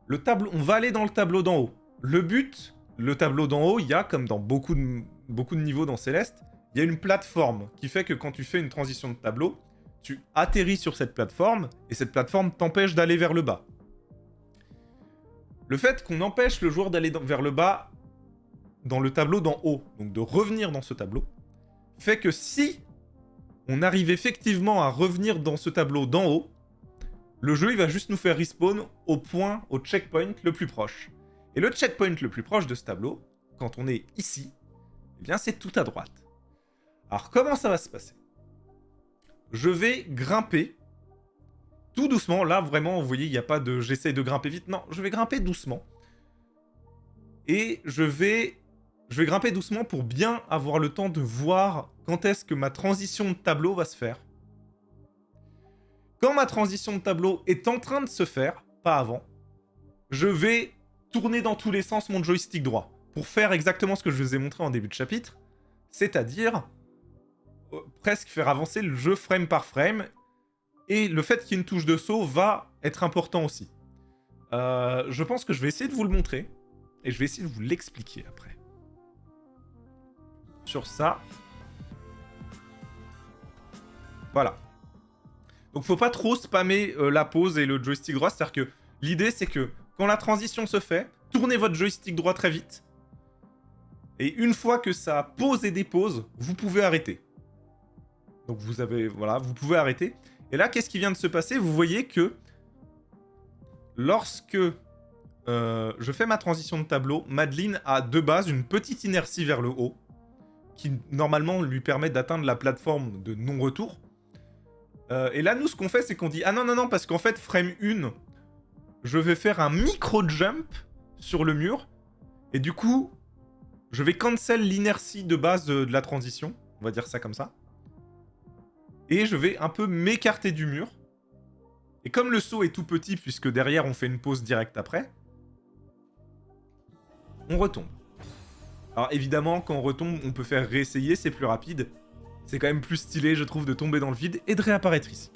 Le tableau, on va aller dans le tableau d'en haut. Le but, le tableau d'en haut, il y a, comme dans beaucoup de niveaux dans Céleste, il y a une plateforme qui fait que quand tu fais une transition de tableau, tu atterris sur cette plateforme et cette plateforme t'empêche d'aller vers le bas. Le fait qu'on empêche le joueur d'aller vers le bas dans le tableau d'en haut, donc de revenir dans ce tableau, fait que si on arrive effectivement à revenir dans ce tableau d'en haut, le jeu il va juste nous faire respawn au point, au checkpoint le plus proche. Et le checkpoint le plus proche de ce tableau, quand on est ici, eh bien c'est tout à droite. Alors comment ça va se passer? Je vais grimper tout doucement. Là vraiment, vous voyez, il n'y a pas de j'essaye de grimper vite. Non, je vais grimper doucement. Et je vais grimper doucement pour bien avoir le temps de voir quand est-ce que ma transition de tableau va se faire. Quand ma transition de tableau est en train de se faire, pas avant, je vais tourner dans tous les sens mon joystick droit pour faire exactement ce que je vous ai montré en début de chapitre, c'est-à-dire presque faire avancer le jeu frame par frame, et le fait qu'il y ait une touche de saut va être important aussi. Je pense que je vais essayer de vous le montrer, et je vais essayer de vous l'expliquer après. Sur ça. Voilà. Donc faut pas trop spammer la pause et le joystick droit, c'est-à-dire que l'idée c'est que quand la transition se fait, tournez votre joystick droit très vite, et une fois que ça pause et dépose, vous pouvez arrêter. Donc vous avez, voilà, vous pouvez arrêter. Et là, qu'est-ce qui vient de se passer? Vous voyez que lorsque je fais ma transition de tableau, Madeline a de base une petite inertie vers le haut, qui normalement lui permet d'atteindre la plateforme de non-retour. Et là, nous, ce qu'on fait, c'est qu'on dit « Ah non, non, non, parce qu'en fait, frame 1, je vais faire un micro-jump sur le mur, et du coup, je vais cancel l'inertie de base de la transition. » On va dire ça comme ça. Et je vais un peu m'écarter du mur. Et comme le saut est tout petit, puisque derrière, on fait une pause directe après, on retombe. Alors évidemment, quand on retombe, on peut faire réessayer, c'est plus rapide. C'est quand même plus stylé, je trouve, de tomber dans le vide et de réapparaître ici.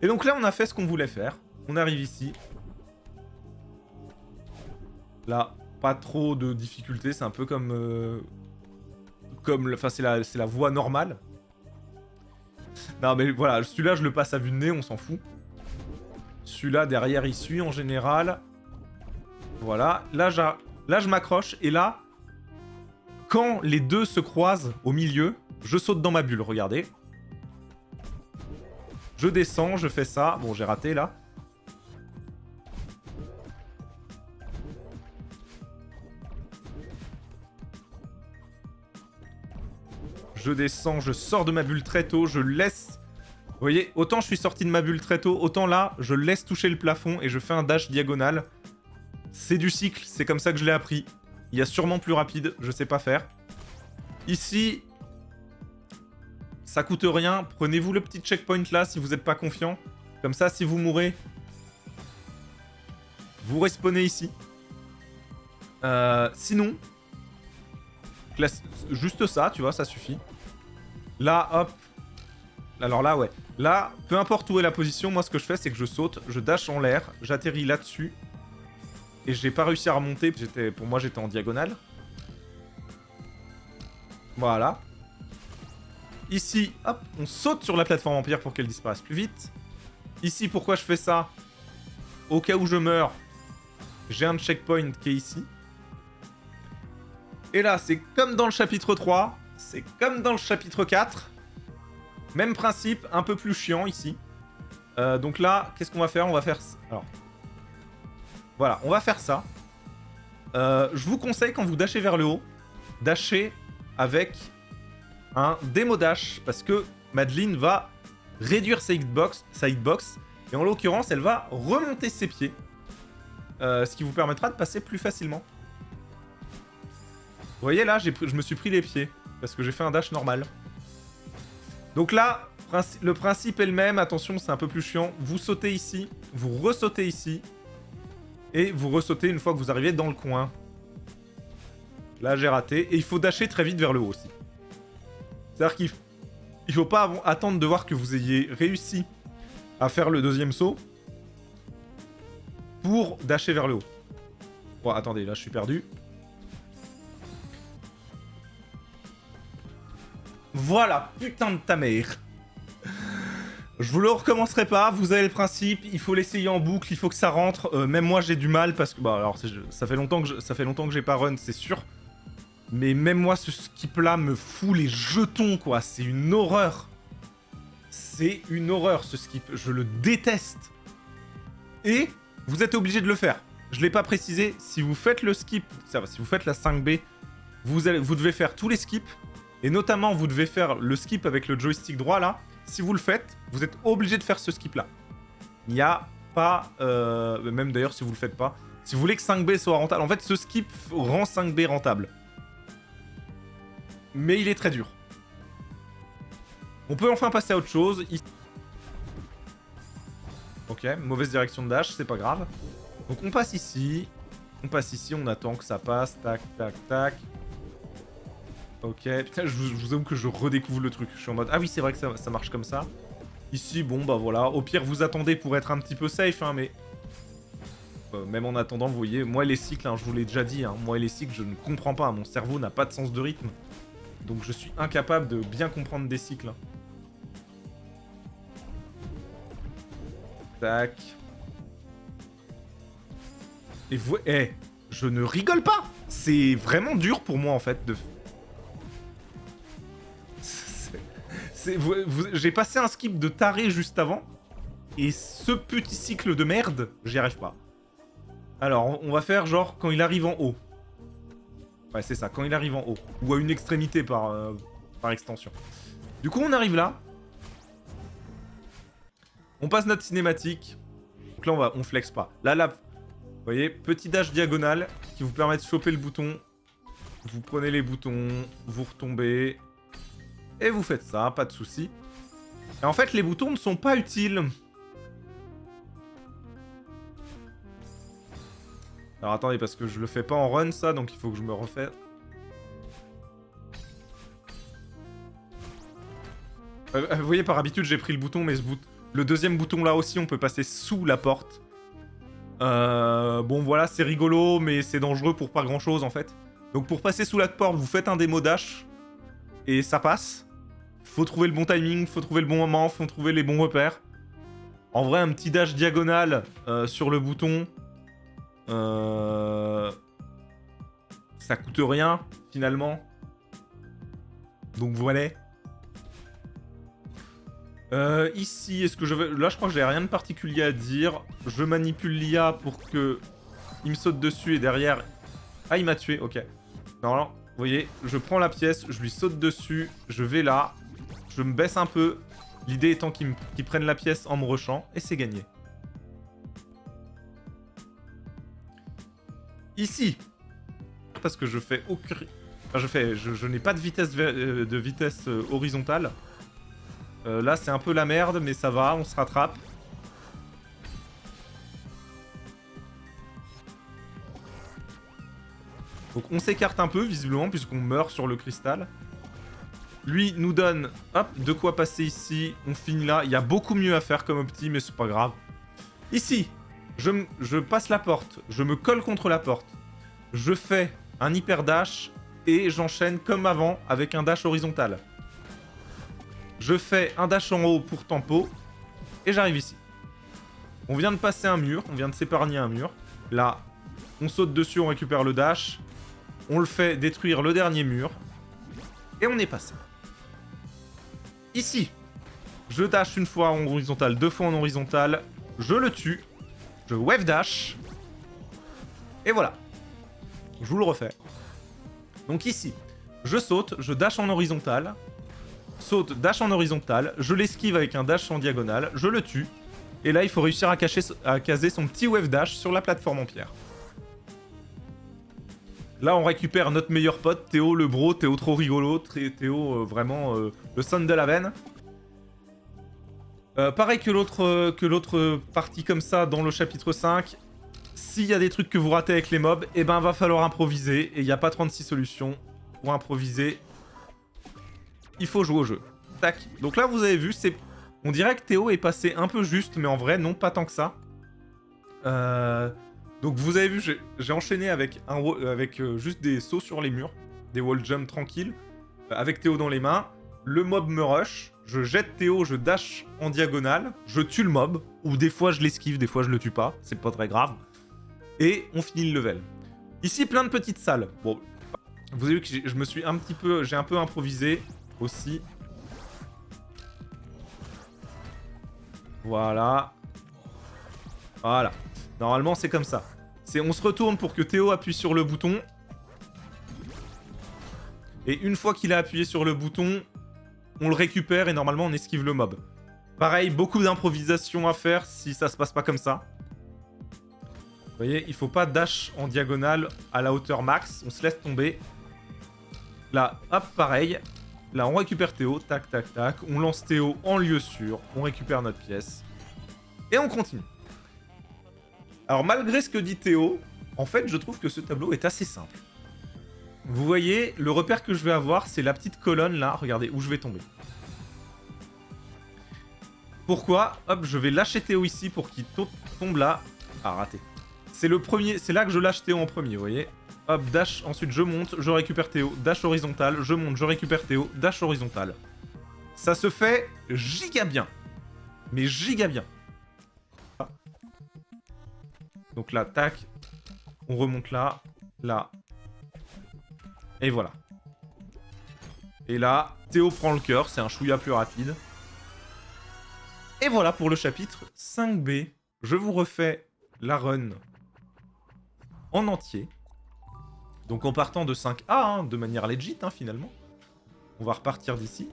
Et donc là, on a fait ce qu'on voulait faire. On arrive ici. Là, pas trop de difficultés, c'est un peu comme... enfin, c'est la voie normale. Non, mais voilà, celui-là, je le passe à vue de nez, on s'en fout. Celui-là, derrière, il suit en général. Voilà. Là, je m'accroche, et là... Quand les deux se croisent au milieu, je saute dans ma bulle, regardez. Je descends, je fais ça. Bon, j'ai raté, là. Je descends, je sors de ma bulle très tôt, je laisse... Vous voyez, autant je suis sorti de ma bulle très tôt, autant là, je laisse toucher le plafond et je fais un dash diagonal. C'est du cycle, c'est comme ça que je l'ai appris. Il y a sûrement plus rapide, je sais pas faire. Ici, ça coûte rien. Prenez-vous le petit checkpoint là si vous n'êtes pas confiant. Comme ça, si vous mourrez, vous respawnez ici. Sinon, juste ça, tu vois, ça suffit. Là, hop. Alors là, ouais. Là, peu importe où est la position, moi ce que je fais, c'est que je saute, je dash en l'air, j'atterris là-dessus. Et j'ai pas réussi à remonter, pour moi j'étais en diagonale. Voilà. Ici, hop, on saute sur la plateforme en pierre pour qu'elle disparaisse plus vite. Ici, pourquoi je fais ça? Au cas où je meurs, j'ai un checkpoint qui est ici. Et là, c'est comme dans le chapitre 3, c'est comme dans le chapitre 4. Même principe, un peu plus chiant ici. Donc là, qu'est-ce qu'on va faire? On va faire... Alors, Voilà, on va faire ça. Je vous conseille, quand vous dashez vers le haut, dasher avec un démo dash, parce que Madeline va réduire sa hitbox, et en l'occurrence, elle va remonter ses pieds, ce qui vous permettra de passer plus facilement. Vous voyez là, je me suis pris les pieds, parce que j'ai fait un dash normal. Donc là, le principe est le même, attention, c'est un peu plus chiant. Vous sautez ici, vous ressautez ici, et vous ressautez une fois que vous arrivez dans le coin. Là, j'ai raté, et il faut dasher très vite vers le haut aussi. C'est-à-dire qu'il ne faut pas attendre de voir que vous ayez réussi à faire le deuxième saut pour dasher vers le haut. Bon, attendez, là, je suis perdu. Voilà, putain de ta mère. Je vous le recommencerai pas, vous avez le principe, il faut l'essayer en boucle, il faut que ça rentre. Même moi, j'ai du mal parce que... Bah, alors, ça fait longtemps que j'ai pas run, c'est sûr. Mais même moi, ce skip-là me fout les jetons, quoi. C'est une horreur. C'est une horreur, ce skip. Je le déteste. Et vous êtes obligé de le faire. Je l'ai pas précisé. Si vous faites le skip, ça va, si vous faites la 5B, vous devez faire tous les skips. Et notamment, vous devez faire le skip avec le joystick droit, là. Si vous le faites, vous êtes obligé de faire ce skip-là. Il n'y a pas... même d'ailleurs, si vous le faites pas. Si vous voulez que 5B soit rentable... En fait, ce skip rend 5B rentable. Mais il est très dur. On peut enfin passer à autre chose. Ok, mauvaise direction de dash, c'est pas grave. Donc on passe ici. On passe ici, on attend que ça passe. Tac, tac, tac. Ok, putain, je vous avoue que je redécouvre le truc. Je suis en mode, ah oui, c'est vrai que ça marche comme ça. Ici, bon, bah voilà. Au pire, vous attendez pour être un petit peu safe, hein, mais... même en attendant, vous voyez, moi les cycles, hein, je vous l'ai déjà dit, hein, moi les cycles, je ne comprends pas. Mon cerveau n'a pas de sens de rythme. Donc je suis incapable de bien comprendre des cycles. Hein. Tac. Et vous... je ne rigole pas. C'est vraiment dur pour moi, en fait, de... J'ai passé un skip de taré juste avant. Et ce petit cycle de merde, j'y arrive pas. Alors, on va faire genre quand il arrive en haut. Ouais, c'est ça, quand il arrive en haut. Ou à une extrémité par extension. Du coup, on arrive là. On passe notre cinématique. Donc là, on flex pas. Là, vous voyez, petit dash diagonal qui vous permet de choper le bouton. Vous prenez les boutons, vous retombez. Et vous faites ça, pas de souci. Et en fait, les boutons ne sont pas utiles. Alors attendez, parce que je le fais pas en run, ça, donc il faut que je me refais. Vous voyez, par habitude, j'ai pris le bouton, mais le deuxième bouton, là aussi, on peut passer sous la porte. Bon, voilà, c'est rigolo, mais c'est dangereux pour pas grand-chose, en fait. Donc pour passer sous la porte, vous faites un démo dash, et ça passe. Faut trouver le bon timing, faut trouver le bon moment, faut trouver les bons repères. En vrai, un petit dash diagonal sur le bouton... ça coûte rien, finalement. Donc voilà. Ici, est-ce que je vais... Là, je crois que j'ai rien de particulier à dire. Je manipule l'IA pour que... il me saute dessus et derrière... Ah, il m'a tué, ok. Non, vous voyez, je prends la pièce, je lui saute dessus, je vais là, je me baisse un peu. L'idée étant qu'il prenne la pièce en me rushant, et c'est gagné. Ici, parce que je fais aucun... Enfin, je n'ai pas de vitesse, horizontale. Là, c'est un peu la merde, mais ça va, on se rattrape. Donc on s'écarte un peu, visiblement, puisqu'on meurt sur le cristal. Lui nous donne, hop, de quoi passer ici. On finit là. Il y a beaucoup mieux à faire comme opti, mais c'est pas grave. Ici, je passe la porte. Je me colle contre la porte. Je fais un hyper dash et j'enchaîne comme avant avec un dash horizontal. Je fais un dash en haut pour tempo et j'arrive ici. On vient de passer un mur, on vient de s'épargner un mur. Là, on saute dessus, on récupère le dash. On le fait détruire le dernier mur. Et on est passé. Ici, je dash une fois en horizontal, deux fois en horizontal. Je le tue. Je wave dash. Et voilà. Je vous le refais. Donc ici, je saute, je dash en horizontal. Saute, dash en horizontal. Je l'esquive avec un dash en diagonale. Je le tue. Et là, il faut réussir à caser son petit wave dash sur la plateforme en pierre. Là, on récupère notre meilleur pote, Théo le bro, Théo trop rigolo, Théo vraiment le son de la veine. Pareil que l'autre partie comme ça dans le chapitre 5. S'il y a des trucs que vous ratez avec les mobs, eh ben va falloir improviser. Et il n'y a pas 36 solutions pour improviser. Il faut jouer au jeu. Tac. Donc là, vous avez vu, on dirait que Théo est passé un peu juste, mais en vrai, non, pas tant que ça. Donc vous avez vu, j'ai enchaîné avec juste des sauts sur les murs, des wall jump tranquilles, avec Théo dans les mains. Le mob me rush, je jette Théo, je dash en diagonale, je tue le mob, ou des fois je l'esquive, des fois je le tue pas, c'est pas très grave. Et on finit le level. Ici, plein de petites salles. Bon, vous avez vu que j'ai un peu improvisé aussi. Voilà. Voilà. Normalement, c'est comme ça. On se retourne pour que Théo appuie sur le bouton. Et une fois qu'il a appuyé sur le bouton, on le récupère et normalement, on esquive le mob. Pareil, beaucoup d'improvisation à faire si ça se passe pas comme ça. Vous voyez, il faut pas dash en diagonale à la hauteur max. On se laisse tomber. Là, hop, pareil. Là, on récupère Théo. Tac, tac, tac. On lance Théo en lieu sûr. On récupère notre pièce. Et on continue. Alors, malgré ce que dit Théo, en fait, je trouve que ce tableau est assez simple. Vous voyez, le repère que je vais avoir, c'est la petite colonne là. Regardez, où je vais tomber. Pourquoi? Hop, je vais lâcher Théo ici pour qu'il tombe là. Ah, raté. C'est là que je lâche Théo en premier, vous voyez. Hop, dash, ensuite je monte, je récupère Théo, dash horizontal, je monte, je récupère Théo, dash horizontal. Ça se fait giga bien. Mais giga bien. Donc là, tac. On remonte là, là. Et voilà. Et là, Théo prend le cœur, c'est un chouïa plus rapide. Et voilà pour le chapitre 5B. Je vous refais la run en entier. Donc en partant de 5A, hein, de manière legit, hein, finalement. On va repartir d'ici.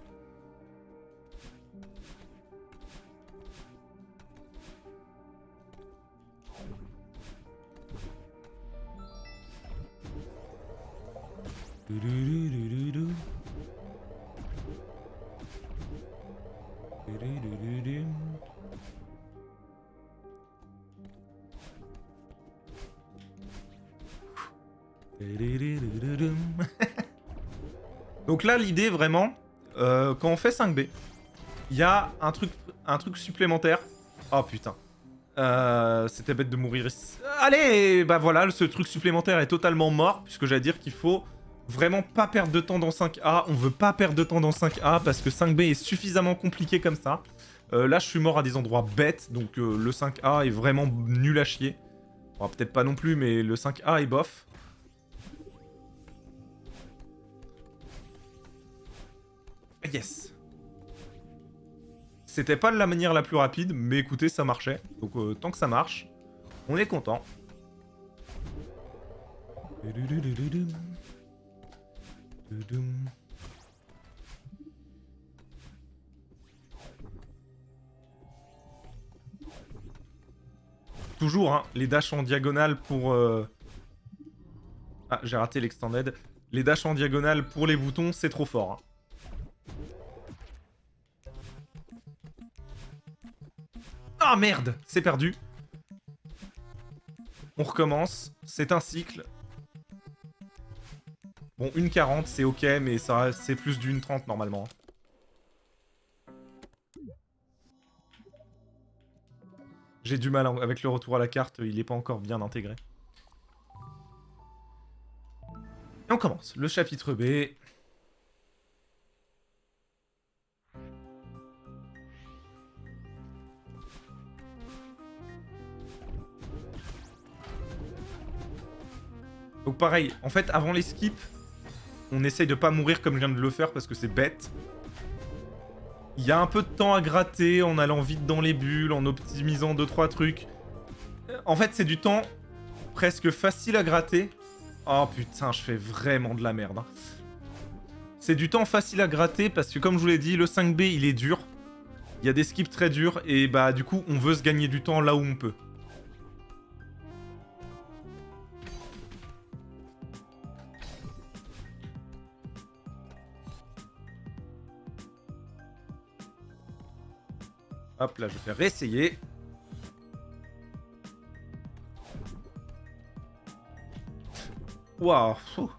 Donc là, l'idée vraiment, quand on fait 5B, il y a un truc supplémentaire. Oh putain. C'était bête de mourir ici. Allez, bah voilà, ce truc supplémentaire est totalement mort, puisque j'allais dire qu'il faut vraiment pas perdre de temps dans 5A. On veut pas perdre de temps dans 5A, parce que 5B est suffisamment compliqué comme ça. Là, je suis mort à des endroits bêtes, donc le 5A est vraiment nul à chier. Bon, peut-être pas non plus, mais le 5A est bof. Yes. C'était pas la manière la plus rapide, mais écoutez, ça marchait. Donc tant que ça marche, on est content. Toujours, hein, les dashs en diagonale pour... Ah, j'ai raté l'extended. Les dashs en diagonale pour les boutons, c'est trop fort. Hein. Ah merde, c'est perdu. On recommence, c'est un cycle. Bon, une 40, c'est ok, mais ça c'est plus d'une 30 normalement. J'ai du mal avec le retour à la carte, il n'est pas encore bien intégré. Et on commence, le chapitre B. Donc pareil, en fait, avant les skips, on essaye de pas mourir comme je viens de le faire parce que c'est bête. Il y a un peu de temps à gratter en allant vite dans les bulles, en optimisant 2-3 trucs. En fait, c'est du temps presque facile à gratter. Oh putain, je fais vraiment de la merde. Hein. C'est du temps facile à gratter parce que comme je vous l'ai dit, le 5B il est dur. Il y a des skips très durs et bah du coup on veut se gagner du temps là où on peut. Hop là, je vais réessayer. Waouh. Faut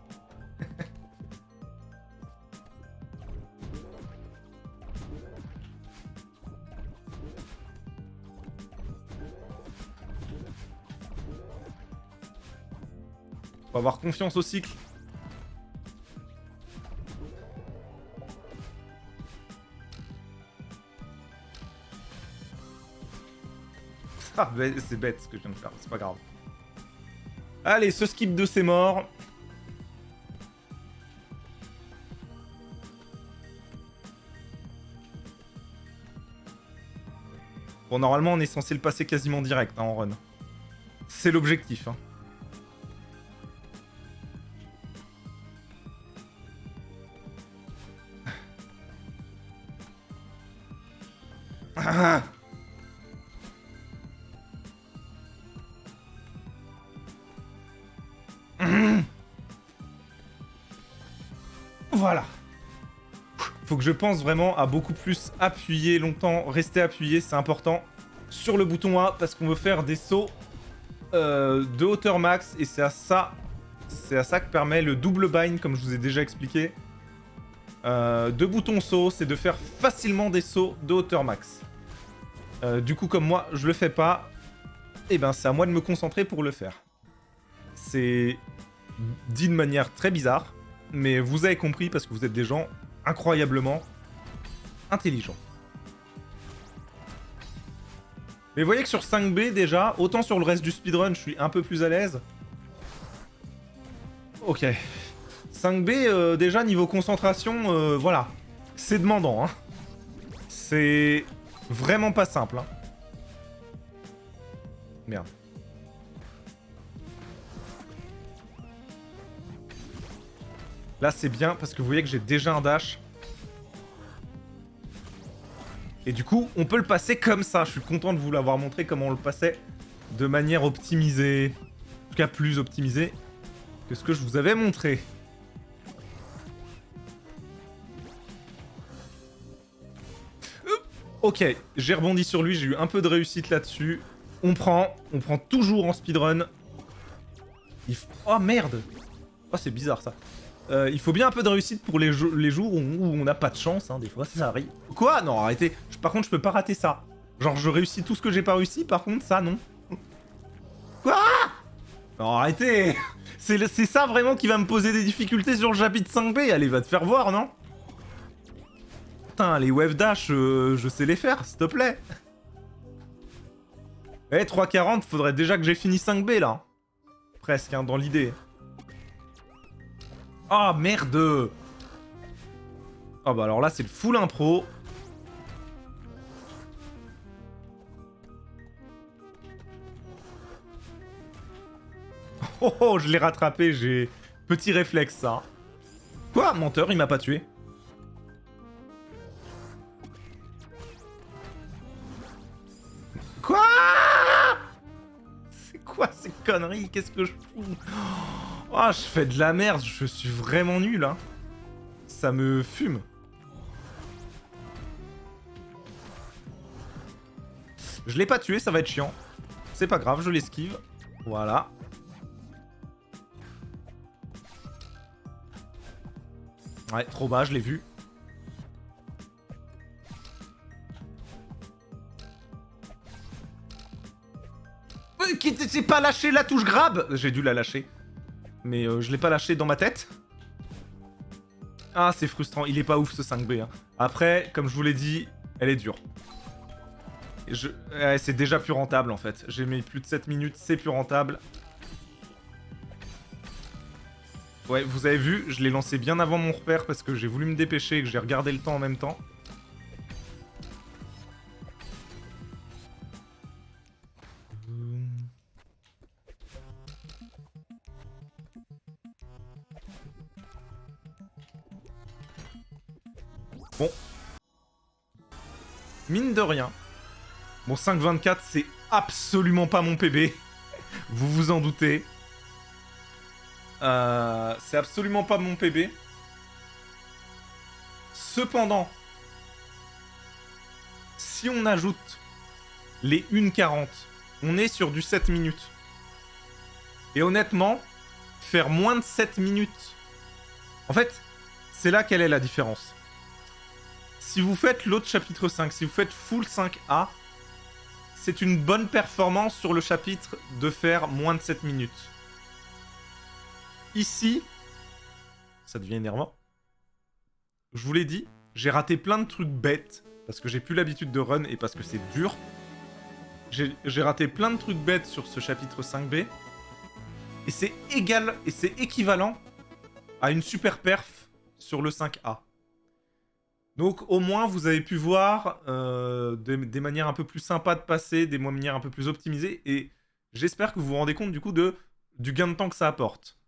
avoir confiance au cycle. Ah, c'est bête ce que je viens de faire, c'est pas grave. Allez, ce skip de c'est mort. Bon, normalement, on est censé le passer quasiment direct hein, en run. C'est l'objectif. Hein. Ah. Voilà. Faut que je pense vraiment à beaucoup plus appuyer longtemps, rester appuyé, c'est important. Sur le bouton A, parce qu'on veut faire des sauts de hauteur max, et c'est à ça que permet le double bind, comme je vous ai déjà expliqué. De bouton saut, c'est de faire facilement des sauts de hauteur max. Du coup, comme moi, je le fais pas, et ben c'est à moi de me concentrer pour le faire. C'est dit de manière très bizarre, mais vous avez compris parce que vous êtes des gens incroyablement intelligents. Mais vous voyez que sur 5B déjà, autant sur le reste du speedrun, je suis un peu plus à l'aise. Ok. 5B, déjà niveau concentration, voilà. C'est demandant, hein. C'est vraiment pas simple, hein. Merde. Là, c'est bien parce que vous voyez que j'ai déjà un dash. Et du coup, on peut le passer comme ça. Je suis content de vous l'avoir montré comment on le passait de manière optimisée. En tout cas, plus optimisée que ce que je vous avais montré. Ok, j'ai rebondi sur lui, j'ai eu un peu de réussite là-dessus. On prend toujours en speedrun. Oh merde. Oh, c'est bizarre ça. Il faut bien un peu de réussite pour les jours où on n'a pas de chance, hein, des fois ça arrive. Quoi? Non, arrêtez. Par contre, je peux pas rater ça. Genre, je réussis tout ce que j'ai pas réussi, par contre, ça, non. Quoi? Non, arrêtez. C'est ça vraiment qui va me poser des difficultés sur le chapitre 5B. Allez, va te faire voir, non? Putain, les wave dash, je sais les faire, s'il te plaît. Eh, 3,40, faudrait déjà que j'ai fini 5B, là. Presque, hein, dans l'idée. Ah, oh, merde. Ah bah alors là, c'est le full impro. Oh, oh, je l'ai rattrapé, j'ai... Petit réflexe, ça. Quoi? Menteur, il m'a pas tué. Quoi? C'est quoi ces conneries? Qu'est-ce que je fous? Oh, je fais de la merde, je suis vraiment nul, hein. Ça me fume. Je l'ai pas tué, ça va être chiant. C'est pas grave, je l'esquive. Voilà. Ouais, trop bas, je l'ai vu. J'ai pas lâché la touche grab. J'ai dû la lâcher. Mais je l'ai pas lâché dans ma tête. Ah, c'est frustrant. Il est pas ouf ce 5B. Hein. Après, comme je vous l'ai dit, elle est dure. C'est déjà plus rentable en fait. J'ai mis plus de 7 minutes, c'est plus rentable. Ouais, vous avez vu, je l'ai lancé bien avant mon repère parce que j'ai voulu me dépêcher et que j'ai regardé le temps en même temps. Bon. Mine de rien. Bon, 5,24, c'est absolument pas mon PB. Vous vous en doutez. C'est absolument pas mon PB. Cependant, si on ajoute les 1,40, on est sur du 7 minutes. Et honnêtement, faire moins de 7 minutes... En fait, c'est là quelle est la différence. Si vous faites l'autre chapitre 5, si vous faites full 5A, c'est une bonne performance sur le chapitre de faire moins de 7 minutes. Ici, ça devient énervant. Je vous l'ai dit, j'ai raté plein de trucs bêtes, parce que j'ai plus l'habitude de run et parce que c'est dur. J'ai raté plein de trucs bêtes sur ce chapitre 5B. Et c'est égal, et c'est équivalent à une super perf sur le 5A. Donc au moins vous avez pu voir des manières un peu plus sympas de passer, des manières un peu plus optimisées, et j'espère que vous vous rendez compte du coup du gain de temps que ça apporte.